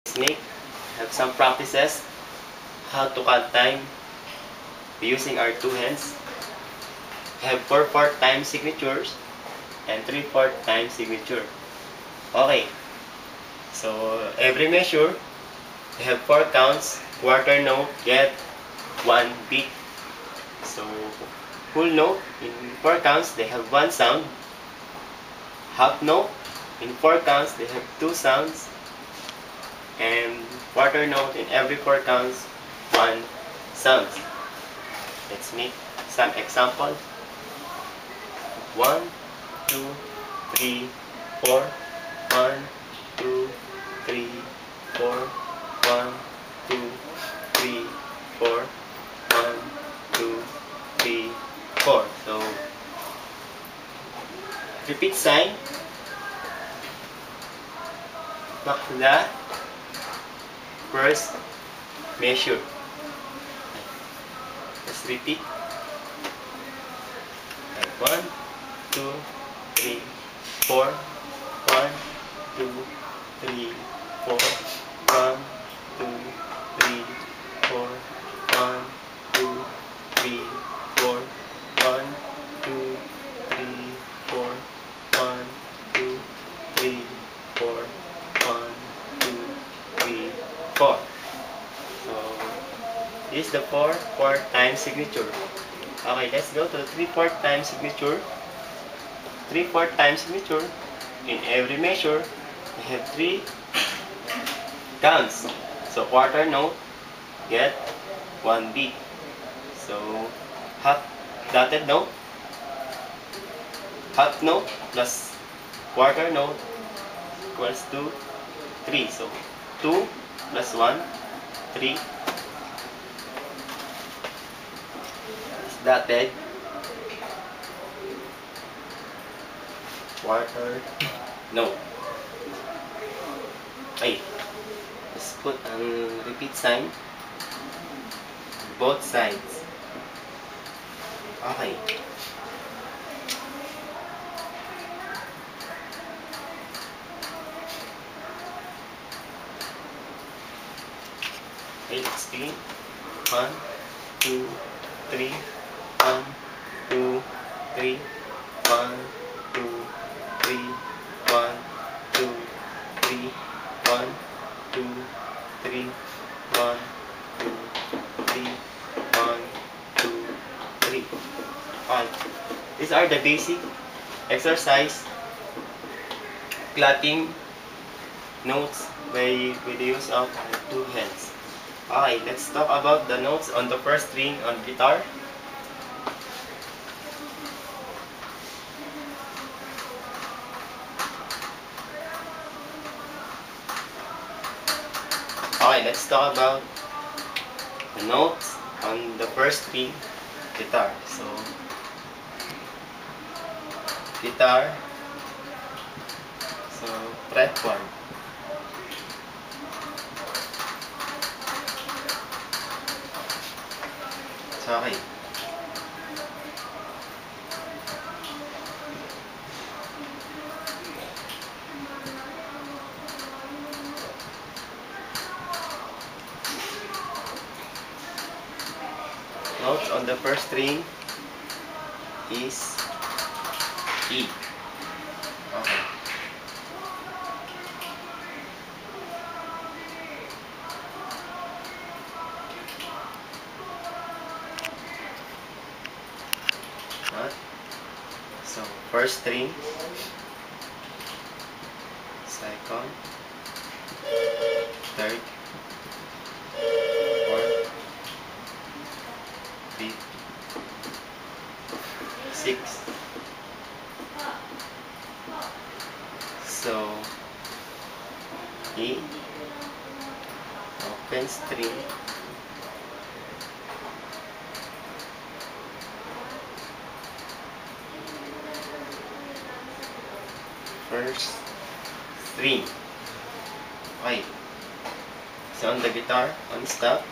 Snake have some practices how to count time using our two hands. Have 4/4 time signatures and 3/4 time signature. Okay, so every measure we have 4 counts. Quarter note get 1 beat. So full note in 4 counts they have 1 sound. Half note in 4 counts they have 2 sounds. And quarter note in every 4 counts 1 sound. Let's make some example. 1, 2, 3, 4. 1, 2, 3, 4. 1, 2, 3, 4. 1, 2, 3, 4. So repeat sign. Back to the first measure. Let's repeat. 1, 2, 3, 4. 1, 2, 3, 4. 1, 2, 3, 4. 1, 2, 3, 4. 1, 2, 3, 4. 1, 2, 3, 4. 1, 2, 3, 4. So this is the 4/4 time signature. Okay, let's go to the 3/4 time signature. 3/4 time signature. In every measure, we have 3 counts. So quarter note get 1 beat. So half dotted note, half note plus quarter note equals to 3. So 2 plus 1, 3. Dotted quarter note. Okay, let's put a repeat sign both sides. Okay. Okay, let's begin. 1, 2, 3. 1, 2, 3. 1, 2, 3. 1, 2, 3. 1, 2, 3. 1, 2, 3. 1, 2, 3. Alright. These are the basic exercise clocking notes with the use of 2 hands. Okay, let's talk about the notes on the first string on guitar. Okay, let's talk about the notes on the first string guitar. So guitar, so fretboard. So okay. Notes on the first string is E. Okay. So first string, second, third, fourth, fifth, sixth. So E, open string, first string. Okay. So on the guitar, on stop,